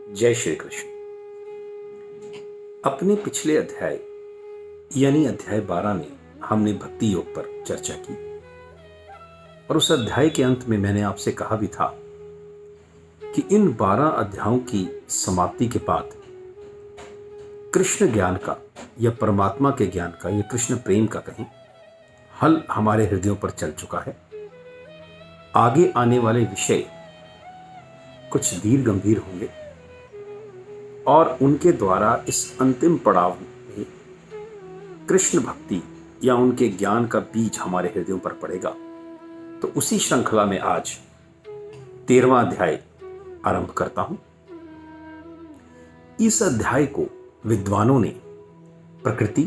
जय श्री कृष्ण। अपने पिछले अध्याय यानी अध्याय 12 में हमने भक्ति योग पर चर्चा की और उस अध्याय के अंत में मैंने आपसे कहा भी था कि इन 12 अध्यायों की समाप्ति के बाद कृष्ण ज्ञान का या परमात्मा के ज्ञान का या कृष्ण प्रेम का कहीं हल हमारे हृदयों पर चल चुका है। आगे आने वाले विषय कुछ धीर गंभीर होंगे और उनके द्वारा इस अंतिम पड़ाव में कृष्ण भक्ति या उनके ज्ञान का बीज हमारे हृदयों पर पड़ेगा। तो उसी श्रृंखला में आज 13वां अध्याय आरंभ करता हूं। इस अध्याय को विद्वानों ने प्रकृति,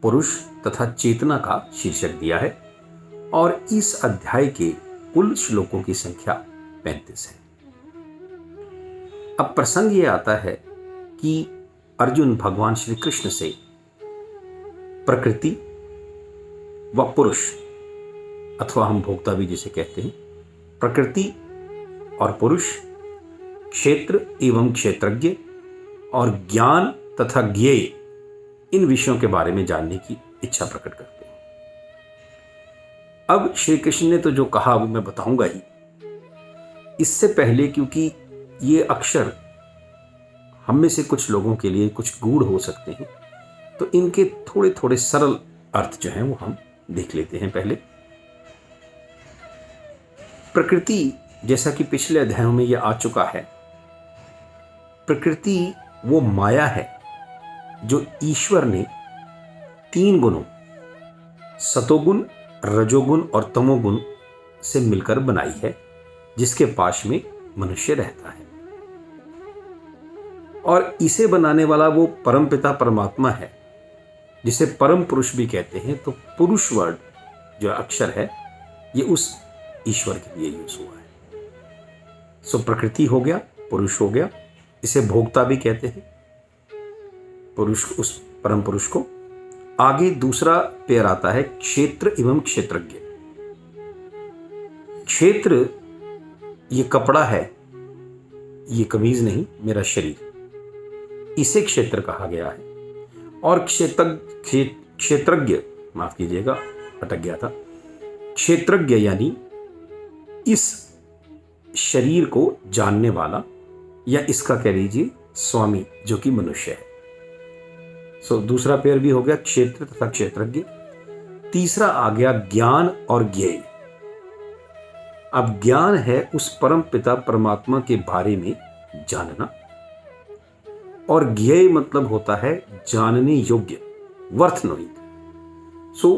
पुरुष तथा चेतना का शीर्षक दिया है और इस अध्याय के कुल श्लोकों की संख्या 35 है। अब प्रसंग ये आता है कि अर्जुन भगवान श्री कृष्ण से प्रकृति व पुरुष अथवा हम भोक्ता भी जिसे कहते हैं, प्रकृति और पुरुष, क्षेत्र एवं क्षेत्रज्ञ और ज्ञान तथा ज्ञेय, इन विषयों के बारे में जानने की इच्छा प्रकट करते हैं। अब श्री कृष्ण ने तो जो कहा वो मैं बताऊंगा ही। इससे पहले क्योंकि ये अक्षर हम में से कुछ लोगों के लिए कुछ गूढ़ हो सकते हैं, तो इनके थोड़े थोड़े सरल अर्थ जो हैं वो हम देख लेते हैं। पहले प्रकृति, जैसा कि पिछले अध्यायों में यह आ चुका है, प्रकृति वो माया है जो ईश्वर ने 3 गुणों सतोगुण, रजोगुण और तमोगुण से मिलकर बनाई है, जिसके पास में मनुष्य रहता है। और इसे बनाने वाला वो परमपिता परमात्मा है, जिसे परम पुरुष भी कहते हैं। तो पुरुष वर्ड जो अक्षर है ये उस ईश्वर के लिए यूज हुआ है। सो प्रकृति हो गया, पुरुष हो गया, इसे भोक्ता भी कहते हैं, पुरुष, उस परम पुरुष को। आगे दूसरा पेयर आता है क्षेत्र एवं क्षेत्रज्ञ। क्षेत्र ये कपड़ा है, ये कमीज नहीं, मेरा शरीर, इसे क्षेत्र कहा गया है। और क्षेत्रज्ञ, माफ कीजिएगा अटक गया था, क्षेत्रज्ञ यानी इस शरीर को जानने वाला या इसका कह लीजिए स्वामी, जो कि मनुष्य है। सो दूसरा पेयर भी हो गया क्षेत्र तथा क्षेत्रज्ञ। तीसरा आ गया ज्ञान और ज्ञेय। अब ज्ञान है उस परम पिता परमात्मा के बारे में जानना, और ज्ञेय मतलब होता है जानने योग्य, वर्थ नोइंग। सो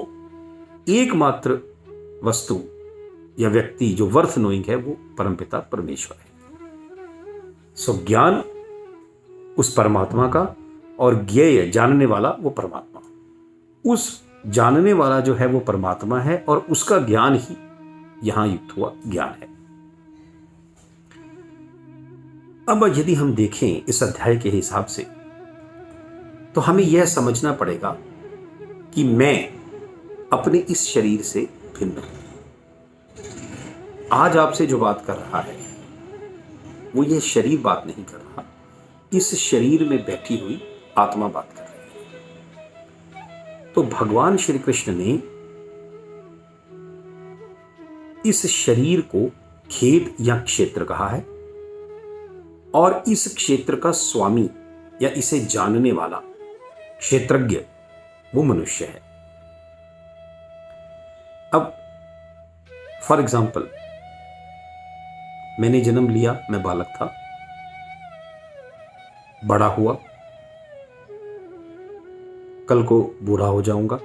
एकमात्र वस्तु या व्यक्ति जो वर्थ नोइंग है वो परमपिता परमेश्वर है। सो ज्ञान उस परमात्मा का और ज्ञेय जानने वाला वो परमात्मा। उस जानने वाला जो है वो परमात्मा है और उसका ज्ञान ही यहां युक्त हुआ ज्ञान है। अब यदि हम देखें इस अध्याय के हिसाब से, तो हमें यह समझना पड़ेगा कि मैं अपने इस शरीर से भिन्न हूं। आज आपसे जो बात कर रहा है वो यह शरीर बात नहीं कर रहा, इस शरीर में बैठी हुई आत्मा बात कर रही है। तो भगवान श्री कृष्ण ने इस शरीर को खेत या क्षेत्र कहा है और इस क्षेत्र का स्वामी या इसे जानने वाला क्षेत्रज्ञ वो मनुष्य है। अब फॉर एग्जाम्पल, मैंने जन्म लिया, मैं बालक था, बड़ा हुआ, कल को बूढ़ा हो जाऊंगा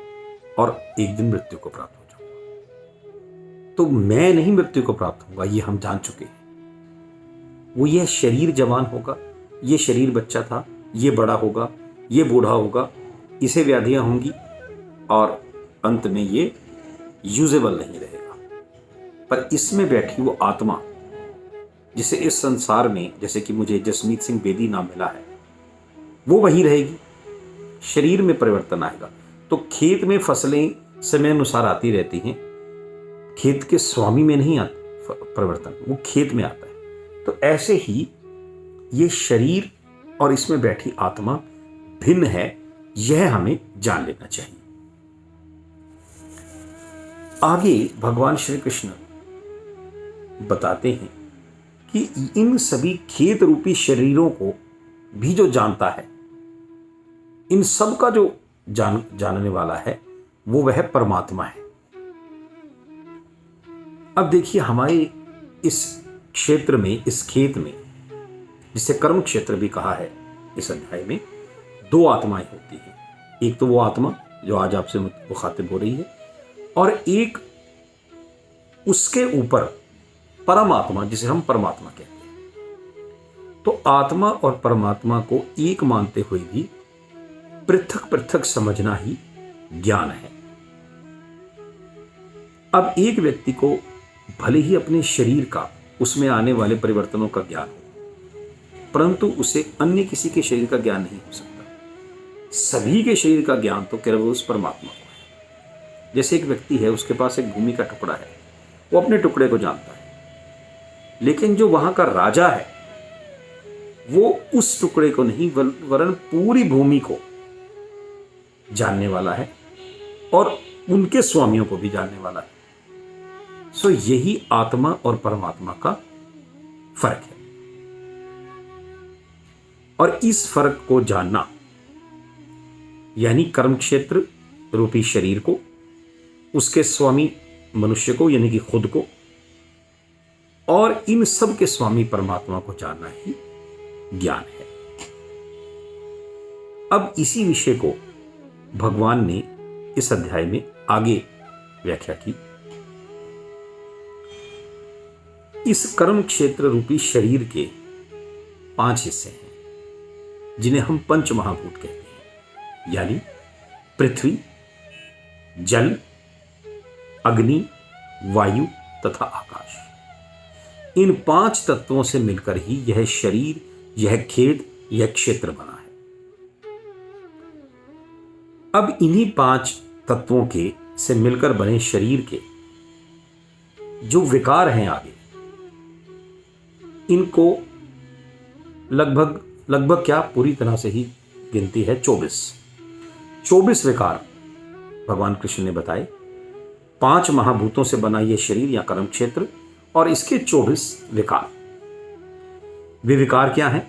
और एक दिन मृत्यु को प्राप्त हो जाऊंगा। तो मैं नहीं मृत्यु को प्राप्त होगा, ये हम जान चुके हैं। वो ये शरीर जवान होगा, ये शरीर बच्चा था, ये बड़ा होगा, ये बूढ़ा होगा, इसे व्याधियां होंगी और अंत में ये यूजेबल नहीं रहेगा। पर इसमें बैठी वो आत्मा, जिसे इस संसार में, जैसे कि मुझे जसमीत सिंह बेदी नाम मिला है, वो वही रहेगी। शरीर में परिवर्तन आएगा। तो खेत में फसलें समय अनुसार आती रहती हैं, खेत के स्वामी में नहीं आता परिवर्तन, वो खेत में आता है। तो ऐसे ही ये शरीर और इसमें बैठी आत्मा भिन्न है, यह हमें जान लेना चाहिए। आगे भगवान श्री कृष्ण बताते हैं कि इन सभी खेत रूपी शरीरों को भी जो जानता है, इन सब का जो जानने वाला है, वो वह परमात्मा है। अब देखिए, हमारे इस क्षेत्र में, इस खेत में, जिसे कर्म क्षेत्र भी कहा है, इस अध्याय में दो आत्माएं होती हैं। एक तो वो आत्मा जो आज आपसे मुखातिब हो रही है, और एक उसके ऊपर परमात्मा, जिसे हम परमात्मा कहते हैं। तो आत्मा और परमात्मा को एक मानते हुए भी पृथक पृथक समझना ही ज्ञान है। अब एक व्यक्ति को भले ही अपने शरीर का, उसमें आने वाले परिवर्तनों का ज्ञान हो, परंतु उसे अन्य किसी के शरीर का ज्ञान नहीं हो सकता। सभी के शरीर का ज्ञान तो केवल उस परमात्मा को है। जैसे एक व्यक्ति है, उसके पास एक भूमि का टुकड़ा है, वो अपने टुकड़े को जानता है, लेकिन जो वहां का राजा है वो उस टुकड़े को नहीं, वरन पूरी भूमि को जानने वाला है और उनके स्वामियों को भी जानने वाला है। सो यही आत्मा और परमात्मा का फर्क है। और इस फर्क को जानना, यानी कर्म क्षेत्र रूपी शरीर को, उसके स्वामी मनुष्य को यानी कि खुद को, और इन सब के स्वामी परमात्मा को जानना ही ज्ञान है। अब इसी विषय को भगवान ने इस अध्याय में आगे व्याख्या की। इस कर्म क्षेत्र रूपी शरीर के 5 हिस्से हैं, जिन्हें हम पंच महाभूत कहते हैं, यानी पृथ्वी, जल, अग्नि, वायु तथा आकाश। इन 5 तत्वों से मिलकर ही यह शरीर, यह खेत, यह क्षेत्र बना है। अब इन्हीं 5 तत्वों के से मिलकर बने शरीर के जो विकार हैं आगे, इनको लगभग क्या पूरी तरह से ही गिनती है 24 विकार भगवान कृष्ण ने बताए। 5 महाभूतों से बना यह शरीर या कर्म क्षेत्र और इसके 24 विकार। वे विकार क्या हैं?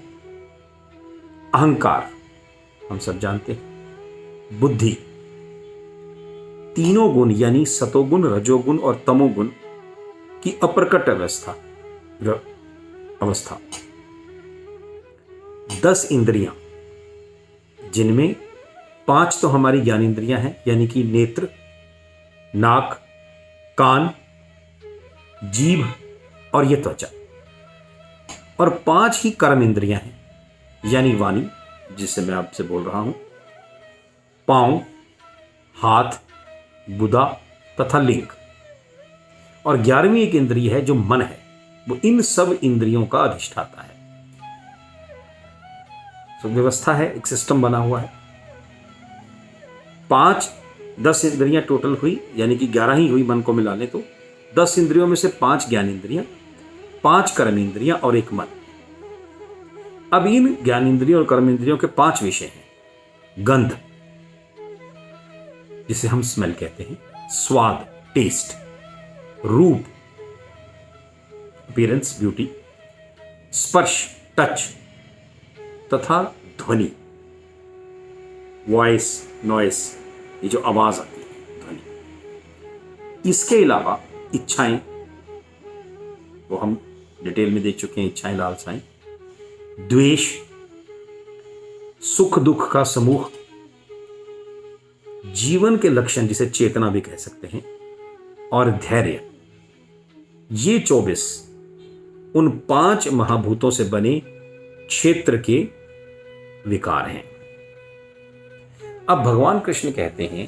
अहंकार, हम सब जानते हैं, बुद्धि, तीनों गुण यानी सतोगुण, रजोगुण और तमोगुण की अप्रकट अवस्था, 10 इंद्रियां, जिनमें 5 तो हमारी ज्ञानेंद्रियां हैं, यानी कि नेत्र, नाक, कान, जीभ और ये त्वचा, और 5 ही कर्म इंद्रियां हैं, यानी वाणी, जिससे मैं आपसे बोल रहा हूं, पांव, हाथ, गुदा तथा लिंग, और 11वीं एक इंद्रिय है जो मन है, वो इन सब इंद्रियों का अधिष्ठाता है। तो व्यवस्था है, एक सिस्टम बना हुआ है। 10 इंद्रियां टोटल हुई, यानी कि 11 ही हुई मन को मिला ले तो। 10 इंद्रियों में से 5 ज्ञान इंद्रियां, 5 कर्म इंद्रियां और 1 मन। अब इन ज्ञान इंद्रियों और कर्म इंद्रियों के 5 विषय हैं। गंध, जिसे हम स्मेल कहते हैं, स्वाद, टेस्ट, रूप, अपीयरेंस, ब्यूटी, स्पर्श, टच तथा ध्वनि, वॉइस, नॉइस, ये जो आवाज आती है, ध्वनि। इसके अलावा इच्छाएं, वो हम डिटेल में देख चुके हैं, इच्छाएं, लालसाएं, द्वेष, सुख दुख का समूह, जीवन के लक्षण जिसे चेतना भी कह सकते हैं, और धैर्य। ये 24 उन 5 महाभूतों से बने क्षेत्र के विकार हैं। अब भगवान कृष्ण कहते हैं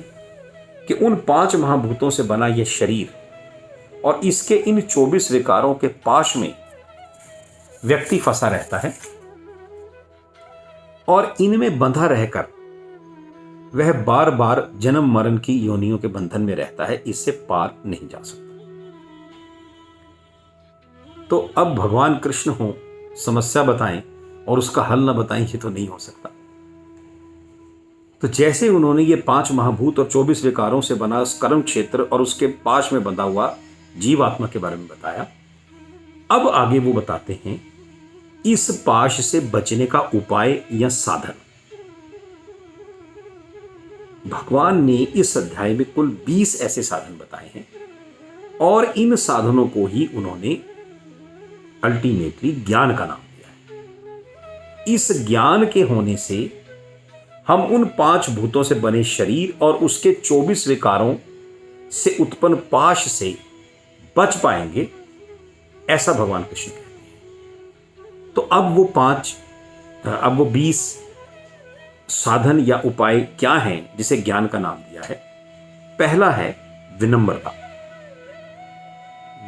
कि उन 5 महाभूतों से बना यह शरीर और इसके इन 24 विकारों के पाश में व्यक्ति फंसा रहता है और इनमें बंधा रहकर वह बार बार जन्म मरण की योनियों के बंधन में रहता है, इससे पार नहीं जा सकता। तो अब भगवान कृष्ण हो समस्या बताएं और उसका हल ना बताएं, ये तो नहीं हो सकता। तो जैसे उन्होंने ये 5 महाभूत और 24 विकारों से बना कर्म क्षेत्र और उसके पाश में बंधा हुआ जीवात्मा के बारे में बताया, अब आगे वो बताते हैं इस पाश से बचने का उपाय या साधन। भगवान ने इस अध्याय में कुल 20 ऐसे साधन बताए हैं और इन साधनों को ही उन्होंने अल्टीमेटली ज्ञान का नाम दिया है। इस ज्ञान के होने से हम उन 5 भूतों से बने शरीर और उसके 24 विकारों से उत्पन्न पाश से बच पाएंगे, ऐसा भगवान कृष्ण कहते हैं। तो अब वो 20 साधन या उपाय क्या हैं जिसे ज्ञान का नाम दिया है। पहला है विनम्रता।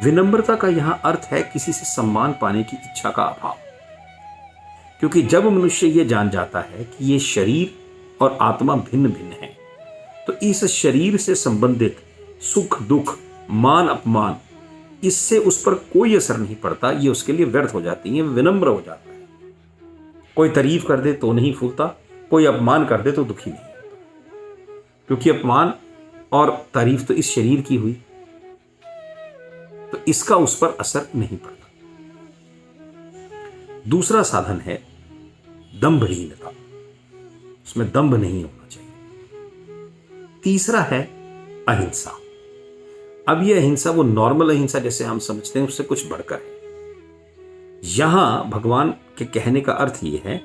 विनम्रता का यहां अर्थ है किसी से सम्मान पाने की इच्छा का अभाव। क्योंकि जब मनुष्य यह जान जाता है कि ये शरीर और आत्मा भिन्न भिन्न है, तो इस शरीर से संबंधित सुख दुख मान अपमान, इससे उस पर कोई असर नहीं पड़ता, ये उसके लिए व्यर्थ हो जाती है, विनम्र हो जाता है। कोई तारीफ कर दे तो नहीं फूलता, कोई अपमान कर दे तो दुखी नहीं होता, क्योंकि अपमान और तारीफ तो इस शरीर की हुई, तो इसका उस पर असर नहीं पड़ता। दूसरा साधन है दंभहीनता, उसमें दंभ नहीं होना चाहिए। तीसरा है अहिंसा। अब यह अहिंसा वो नॉर्मल अहिंसा जैसे हम समझते हैं उससे कुछ बढ़कर है। यहां भगवान के कहने का अर्थ यह है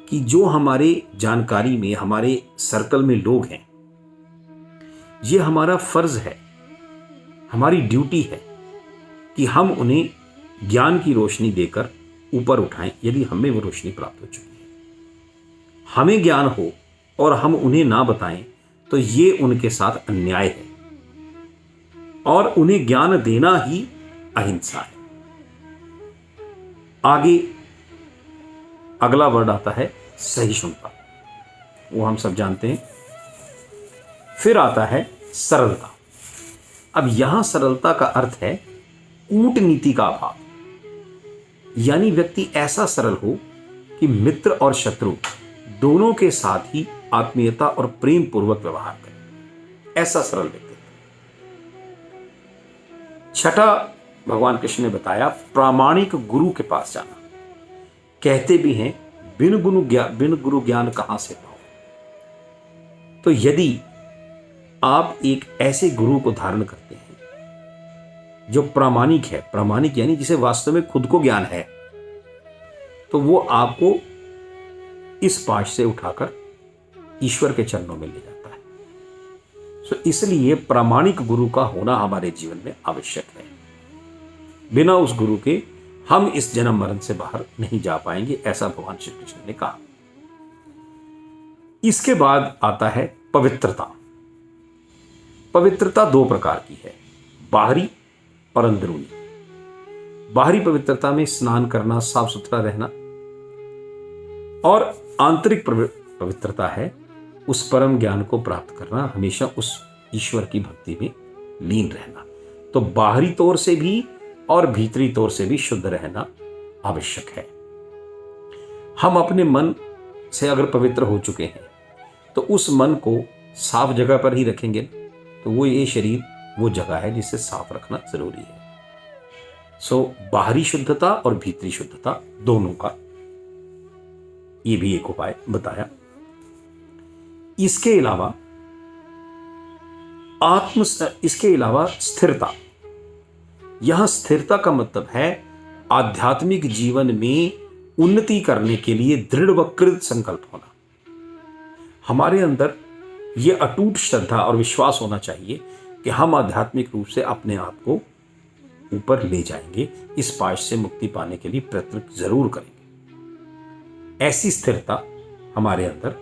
कि जो हमारे जानकारी में हमारे सर्कल में लोग हैं, यह हमारा फर्ज है, हमारी ड्यूटी है कि हम उन्हें ज्ञान की रोशनी देकर ऊपर उठाएं, यदि हमें वो रोशनी प्राप्त हो चुकी है। हमें ज्ञान हो और हम उन्हें ना बताएं तो ये उनके साथ अन्याय है, और उन्हें ज्ञान देना ही अहिंसा है। आगे अगला वर्ड आता है सहिष्णुता, वो हम सब जानते हैं। फिर आता है सरलता। अब यहां सरलता का अर्थ है कूटनीति का अभाव, यानी व्यक्ति ऐसा सरल हो कि मित्र और शत्रु दोनों के साथ ही आत्मीयता और प्रेम पूर्वक व्यवहार करे, ऐसा सरल व्यक्ति। छठा भगवान कृष्ण ने बताया प्रामाणिक गुरु के पास जाना। कहते भी हैं बिन गुरु ज्ञान कहां से पाओ। तो यदि आप एक ऐसे गुरु को धारण करते हैं जो प्रामाणिक है, प्रामाणिक यानी जिसे वास्तव में खुद को ज्ञान है, तो वो आपको इस पाश से उठाकर ईश्वर के चरणों में ले जाता है। सो इसलिए प्रामाणिक गुरु का होना हमारे जीवन में आवश्यक है। बिना उस गुरु के हम इस जन्म मरण से बाहर नहीं जा पाएंगे, ऐसा भगवान श्री कृष्ण ने कहा। इसके बाद आता है पवित्रता। पवित्रता 2 प्रकार की है, बाहरी और अंदरूनी। बाहरी पवित्रता में स्नान करना, साफ सुथरा रहना, और आंतरिक पवित्रता है उस परम ज्ञान को प्राप्त करना, हमेशा उस ईश्वर की भक्ति में लीन रहना। तो बाहरी तौर से भी और भीतरी तौर से भी शुद्ध रहना आवश्यक है। हम अपने मन से अगर पवित्र हो चुके हैं तो उस मन को साफ जगह पर ही रखेंगे, तो वो ये शरीर वो जगह है जिसे साफ रखना जरूरी है। सो बाहरी शुद्धता और भीतरी शुद्धता दोनों का ये भी एक उपाय बताया। इसके अलावा स्थिरता। यहां स्थिरता का मतलब है आध्यात्मिक जीवन में उन्नति करने के लिए दृढ़ व कृत संकल्प होना। हमारे अंदर यह अटूट श्रद्धा और विश्वास होना चाहिए कि हम आध्यात्मिक रूप से अपने आप को ऊपर ले जाएंगे, इस पाश से मुक्ति पाने के लिए प्रयत्न जरूर करेंगे। ऐसी स्थिरता हमारे अंदर,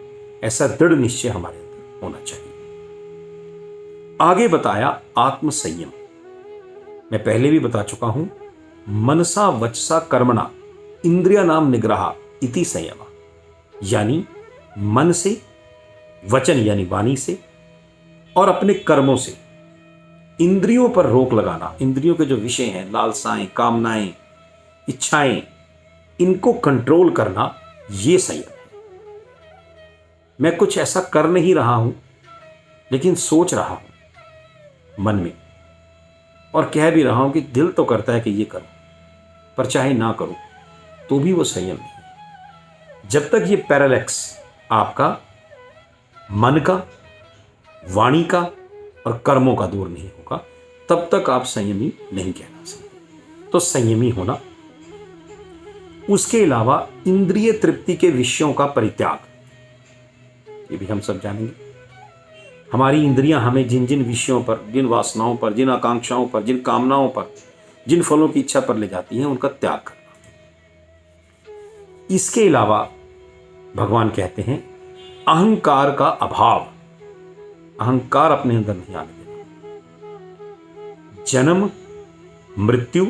ऐसा दृढ़ निश्चय हमारे अंदर होना चाहिए। आगे बताया आत्म संयम। मैं पहले भी बता चुका हूं, मनसा वचसा कर्मणा इंद्रिया नाम निग्रह इति संयम, यानी मन से, वचन यानी वाणी से, और अपने कर्मों से इंद्रियों पर रोक लगाना। इंद्रियों के जो विषय हैं, लालसाएं, कामनाएं, इच्छाएं, इनको कंट्रोल करना, ये संयम है। मैं कुछ ऐसा कर नहीं रहा हूं, लेकिन सोच रहा हूं मन में, और कह भी रहा हूं कि दिल तो करता है कि ये करूं, पर चाहे ना करूं तो भी वो संयम नहीं है। जब तक ये पैरालैक्स आपका मन का, वाणी का और कर्मों का दूर नहीं होगा, तब तक आप संयमी नहीं कहला सकते। तो संयमी होना, उसके अलावा इंद्रिय तृप्ति के विषयों का परित्याग, ये भी हम सब जानेंगे। हमारी इंद्रियां हमें जिन जिन विषयों पर, जिन वासनाओं पर, जिन आकांक्षाओं पर, जिन कामनाओं पर, जिन फलों की इच्छा पर ले जाती हैं, उनका त्याग करना। इसके अलावा भगवान कहते हैं अहंकार का अभाव, अहंकार अपने अंदर नहीं आने देना। जन्म, मृत्यु,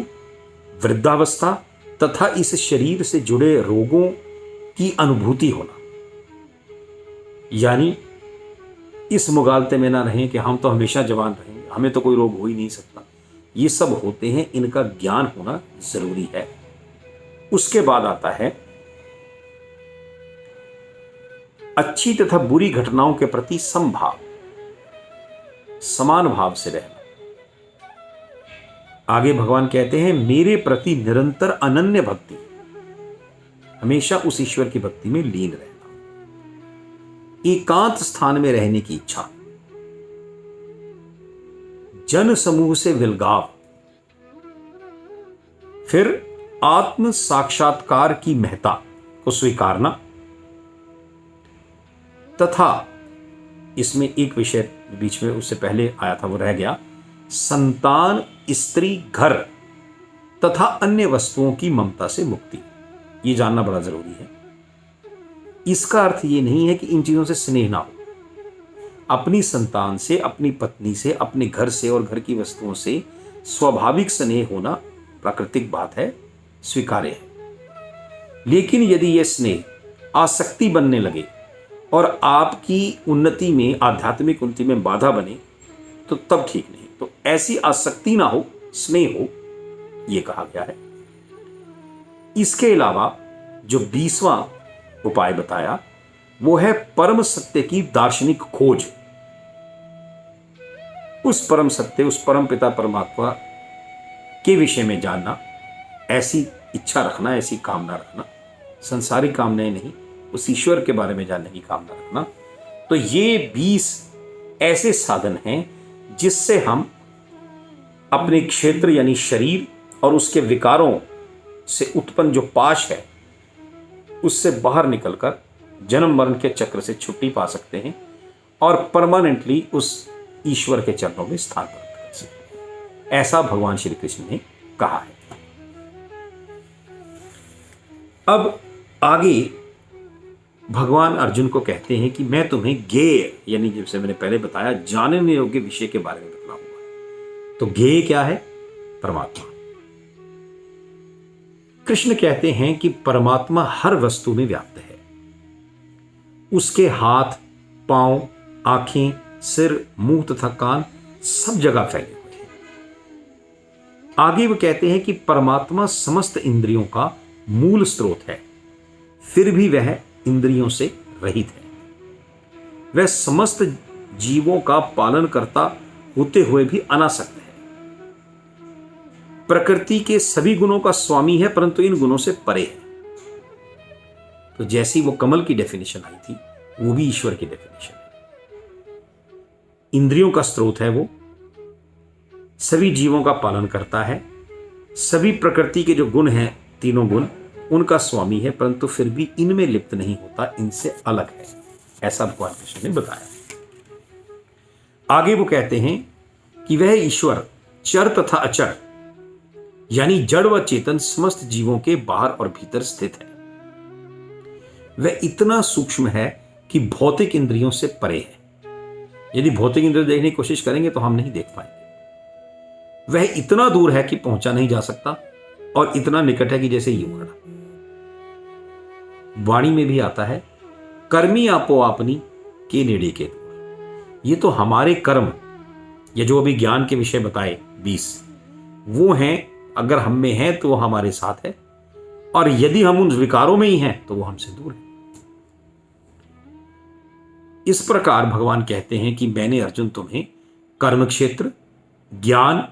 वृद्धावस्था तथा इस शरीर से जुड़े रोगों की अनुभूति होना, यानी इस मुगालते में ना रहें कि हम तो हमेशा जवान रहेंगे, हमें तो कोई रोग हो ही नहीं सकता। ये सब होते हैं, इनका ज्ञान होना जरूरी है। उसके बाद आता है अच्छी तथा बुरी घटनाओं के प्रति समभाव, समान भाव से रहना। आगे भगवान कहते हैं मेरे प्रति निरंतर अनन्य भक्ति, हमेशा उस ईश्वर की भक्ति में लीन रहना। एकांत स्थान में रहने की इच्छा, जन समूह से विलगाव, फिर आत्म साक्षात्कार की महत्ता को स्वीकारना, तथा इसमें एक विषय बीच में उससे पहले आया था, वो रह गया, संतान, स्त्री, घर तथा अन्य वस्तुओं की ममता से मुक्ति। ये जानना बड़ा जरूरी है। इसका अर्थ ये नहीं है कि इन चीजों से स्नेह ना हो। अपनी संतान से, अपनी पत्नी से, अपने घर से और घर की वस्तुओं से स्वाभाविक स्नेह होना प्राकृतिक बात है, स्वीकार्य है। लेकिन यदि यह स्नेह आसक्ति बनने लगे और आपकी उन्नति में, आध्यात्मिक उन्नति में बाधा बने, तो तब ठीक नहीं। तो ऐसी आसक्ति ना हो, स्नेह हो, यह कहा गया है। इसके अलावा जो 20वां उपाय बताया वो है परम सत्य की दार्शनिक खोज। उस परम सत्य, उस परम पिता परमात्मा के विषय में जानना, ऐसी इच्छा रखना, ऐसी कामना रखना, संसारिक कामनाएं नहीं, उस ईश्वर के बारे में जानने की कामना रखना। तो ये 20 ऐसे साधन हैं जिससे हम अपने क्षेत्र यानी शरीर और उसके विकारों से उत्पन्न जो पाश है उससे बाहर निकलकर जन्म मरण के चक्र से छुट्टी पा सकते हैं और परमानेंटली उस ईश्वर के चरणों में स्थान प्राप्त कर सकते हैं। ऐसा भगवान श्री कृष्ण ने कहा है। अब आगे भगवान अर्जुन को कहते हैं कि मैं तुम्हें ज्ञेय, यानी जैसे मैंने पहले बताया, जानने योग्य विषय के बारे में बतलाऊंगा। तो ज्ञेय क्या है? परमात्मा। कृष्ण कहते हैं कि परमात्मा हर वस्तु में व्याप्त है। उसके हाथ, पांव, आंखें, सिर, मुंह तथा कान सब जगह फैले हुए हैं। आगे वो कहते हैं कि परमात्मा समस्त इंद्रियों का मूल स्रोत है, फिर भी वह इंद्रियों से रहित है। वह समस्त जीवों का पालन करता होते हुए भी अनासक्त है। प्रकृति के सभी गुणों का स्वामी है, परंतु इन गुणों से परे है। तो जैसी वो कमल की डेफिनेशन आई थी, वो भी ईश्वर की डेफिनेशन है। इंद्रियों का स्रोत है वो, सभी जीवों का पालन करता है, सभी प्रकृति के जो गुण हैं, तीनों गुण, उनका स्वामी है, परंतु फिर भी इनमें लिप्त नहीं होता, इनसे अलग है। ऐसा भगवान कृष्ण ने बताया। आगे वो कहते हैं कि वह ईश्वर चर तथा अचर यानी जड़ व चेतन समस्त जीवों के बाहर और भीतर स्थित है। वह इतना सूक्ष्म है कि भौतिक इंद्रियों से परे है। यदि भौतिक इंद्रिय देखने की कोशिश करेंगे तो हम नहीं देख पाएंगे। वह इतना दूर है कि पहुंचा नहीं जा सकता और इतना निकट है कि जैसे यूं खड़ा। वाणी में भी आता है, कर्मी आपो आपनी के नेड़े के दूर। ये तो हमारे कर्म, ये जो अभी ज्ञान के विषय बताए 20, वो हैं, अगर हम में है तो वो हमारे साथ है, और यदि हम उन विकारों में ही हैं तो वो हमसे दूर है। इस प्रकार भगवान कहते हैं कि मैंने अर्जुन तुम्हें कर्म क्षेत्र, ज्ञान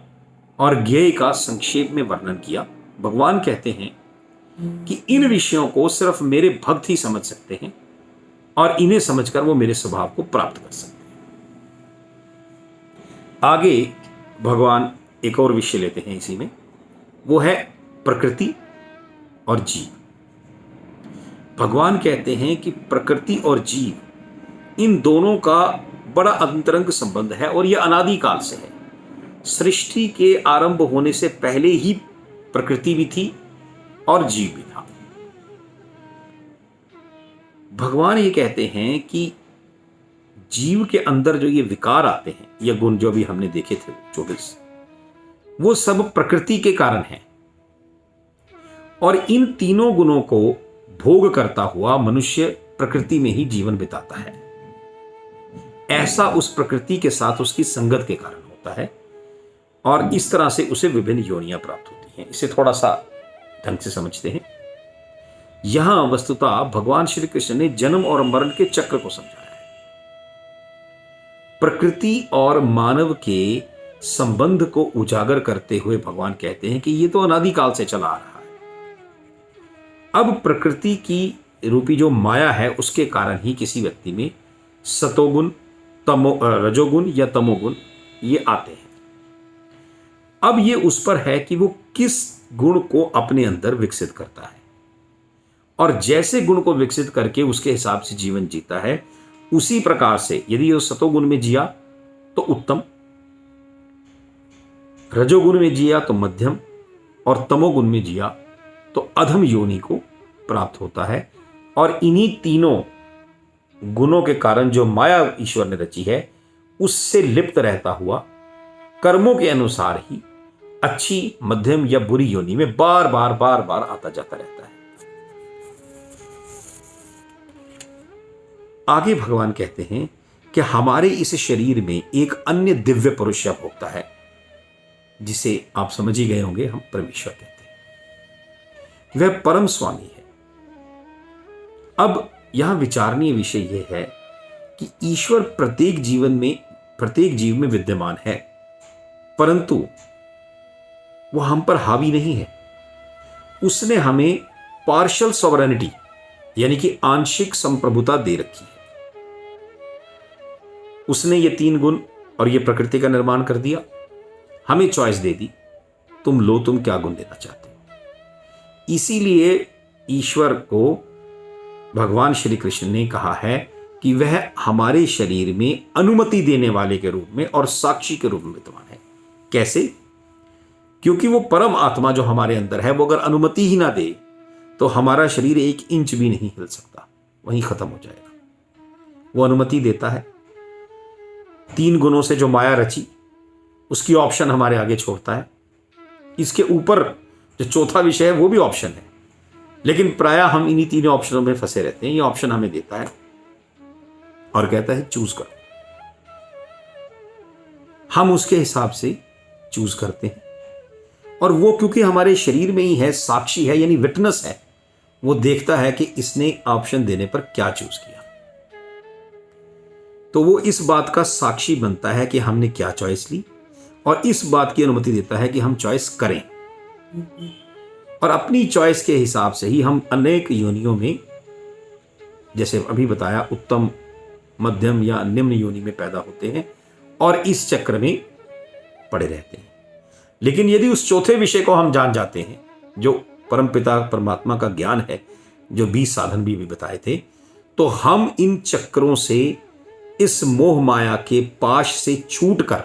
और ज्ञेय का संक्षेप में वर्णन किया। भगवान कहते हैं कि इन विषयों को सिर्फ मेरे भक्त ही समझ सकते हैं और इन्हें समझकर वो मेरे स्वभाव को प्राप्त कर सकते हैं। आगे भगवान एक और विषय लेते हैं इसी में, वो है प्रकृति और जीव। भगवान कहते हैं कि प्रकृति और जीव, इन दोनों का बड़ा अंतरंग संबंध है और यह अनादिकाल से है। सृष्टि के आरंभ होने से पहले ही प्रकृति भी थी और जीव भी था। भगवान ये कहते हैं कि जीव के अंदर जो ये विकार आते हैं, ये गुण जो भी हमने देखे थे 24, वो सब प्रकृति के कारण है। और इन तीनों गुणों को भोग करता हुआ मनुष्य प्रकृति में ही जीवन बिताता है। ऐसा उस प्रकृति के साथ उसकी संगत के कारण होता है और इस तरह से उसे विभिन्न योनियां प्राप्त होती हैं। इसे थोड़ा सा ढंग से समझते हैं। यहां वस्तुतः भगवान श्री कृष्ण ने जन्म और मरण के चक्र को समझाया है। प्रकृति और मानव के संबंध को उजागर करते हुए भगवान कहते हैं कि ये तो अनादिकाल से चला आ रहा है। अब प्रकृति की रूपी जो माया है उसके कारण ही किसी व्यक्ति में सतोगुण, रजोगुण या तमोगुण ये आते हैं। अब ये उस पर है कि वो किस गुण को अपने अंदर विकसित करता है और जैसे गुण को विकसित करके उसके हिसाब से जीवन जीता है, उसी प्रकार से यदि वो सतोगुण में जिया तो उत्तम, रजोगुण में जिया तो मध्यम और तमोगुण में जिया तो अधम योनि को प्राप्त होता है। और इन्हीं तीनों गुणों के कारण जो माया ईश्वर ने रची है उससे लिप्त रहता हुआ कर्मों के अनुसार ही अच्छी, मध्यम या बुरी योनि में बार बार आता जाता रहता है। आगे भगवान कहते हैं कि हमारे इस शरीर में एक अन्य दिव्य पुरुष भोगता है जिसे आप समझ ही गए होंगे, हम परमेश्वर कहते हैं। वह परम स्वामी है। अब यहां विचारणीय विषय यह है कि ईश्वर प्रत्येक जीव में विद्यमान है, परंतु वह हम पर हावी नहीं है। उसने हमें पार्शियल सॉवरेनिटी यानी कि आंशिक संप्रभुता दे रखी है। उसने ये 3 गुण और ये प्रकृति का निर्माण कर दिया, हमें चॉइस दे दी, तुम लो, तुम क्या गुण देना चाहते हो। इसीलिए ईश्वर को भगवान श्री कृष्ण ने कहा है कि वह हमारे शरीर में अनुमति देने वाले के रूप में और साक्षी के रूप में विद्यमान है। कैसे? क्योंकि वो परम आत्मा जो हमारे अंदर है वो अगर अनुमति ही ना दे तो हमारा शरीर 1 इंच भी नहीं हिल सकता, वहीं खत्म हो जाएगा। वो अनुमति देता है। 3 गुणों से जो माया रची उसकी ऑप्शन हमारे आगे छोड़ता है। इसके ऊपर जो चौथा विषय है वो भी ऑप्शन है, लेकिन प्रायः हम इन्हीं 3 ऑप्शनों में फंसे रहते हैं। ये ऑप्शन हमें देता है और कहता है चूज करो। हम उसके हिसाब से चूज करते हैं और वो क्योंकि हमारे शरीर में ही है, साक्षी है यानी विटनेस है, वो देखता है कि इसने ऑप्शन देने पर क्या चूज किया। तो वो इस बात का साक्षी बनता है कि हमने क्या चॉइस ली और इस बात की अनुमति देता है कि हम चॉइस करें। और अपनी चॉइस के हिसाब से ही हम अनेक योनियों में, जैसे अभी बताया, उत्तम, मध्यम या निम्न योनि में पैदा होते हैं और इस चक्र में पड़े रहते हैं। लेकिन यदि उस चौथे विषय को हम जान जाते हैं जो परमपिता परमात्मा का ज्ञान है, जो 20 साधन भी बताए थे, तो हम इन चक्रों से, इस मोह माया के पाश से छूटकर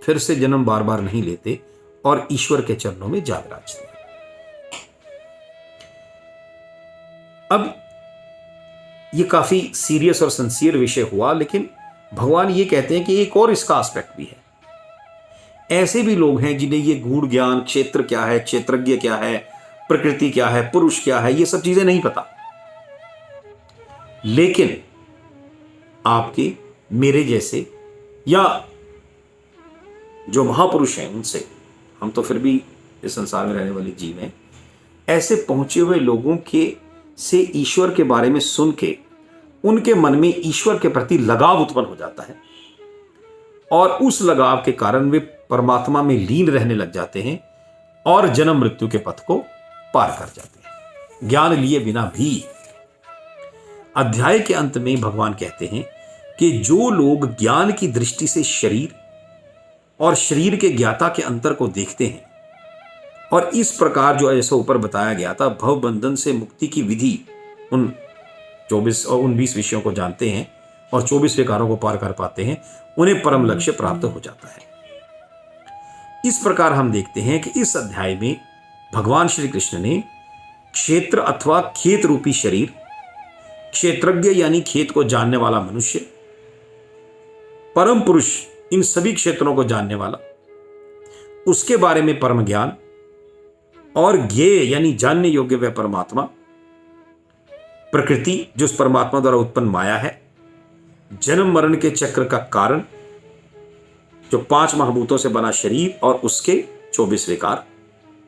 फिर से जन्म बार बार नहीं लेते और ईश्वर के चरणों में जा विराजते हैं। अब ये काफी सीरियस और सिंसियर विषय हुआ, लेकिन भगवान ये कहते हैं कि एक और इसका एस्पेक्ट भी है। ऐसे भी लोग हैं जिन्हें ये गूढ़ ज्ञान, क्षेत्र क्या है, क्षेत्रज्ञ क्या है, प्रकृति क्या है, पुरुष क्या है, ये सब चीजें नहीं पता। लेकिन आपके, मेरे जैसे या जो महापुरुष हैं उनसे, हम तो फिर भी इस संसार में रहने वाले जीव हैं, ऐसे पहुंचे हुए लोगों के से ईश्वर के बारे में सुन के उनके मन में ईश्वर के प्रति लगाव उत्पन्न हो जाता है और उस लगाव के कारण वे परमात्मा में लीन रहने लग जाते हैं और जन्म मृत्यु के पथ को पार कर जाते हैं ज्ञान लिए बिना भी। अध्याय के अंत में भगवान कहते हैं कि जो लोग ज्ञान की दृष्टि से शरीर और शरीर के ज्ञाता के अंतर को देखते हैं और इस प्रकार जो ऐसा ऊपर बताया गया था भव बंधन से मुक्ति की विधि उन 24 और 19 विषयों को जानते हैं और 24 विकारों को पार कर पाते हैं, उन्हें परम लक्ष्य प्राप्त हो जाता है। इस प्रकार हम देखते हैं कि इस अध्याय में भगवान श्री कृष्ण ने क्षेत्र अथवा खेत रूपी शरीर, क्षेत्रज्ञ यानी खेत को जानने वाला मनुष्य, परम पुरुष इन सभी क्षेत्रों को जानने वाला, उसके बारे में परम ज्ञान और ज्ञेय यानी जानने योग्य वह परमात्मा, प्रकृति जो उस परमात्मा द्वारा उत्पन्न माया है, जन्म मरण के चक्र का कारण जो 5 महाभूतों से बना शरीर और उसके 24 विकार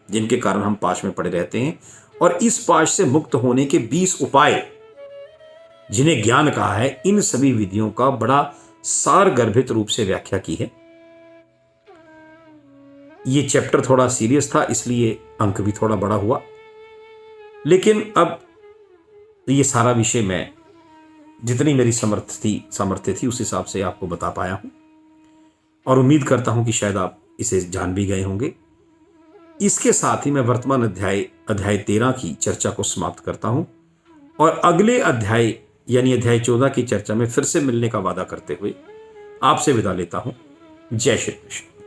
जिनके कारण हम पाश में पड़े रहते हैं, और इस पाश से मुक्त होने के 20 उपाय जिन्हें ज्ञान कहा है, इन सभी विधियों का बड़ा सार गर्भित रूप से व्याख्या की है। ये चैप्टर थोड़ा सीरियस था इसलिए अंक भी थोड़ा बड़ा हुआ, लेकिन अब ये सारा विषय मैं जितनी मेरी सामर्थ्य थी उस हिसाब से आपको बता पाया हूं और उम्मीद करता हूं कि शायद आप इसे जान भी गए होंगे। इसके साथ ही मैं वर्तमान अध्याय 13 की चर्चा को समाप्त करता हूं और अगले अध्याय यानी अध्याय 14 की चर्चा में फिर से मिलने का वादा करते हुए आपसे विदा लेता हूं। जय श्री कृष्ण।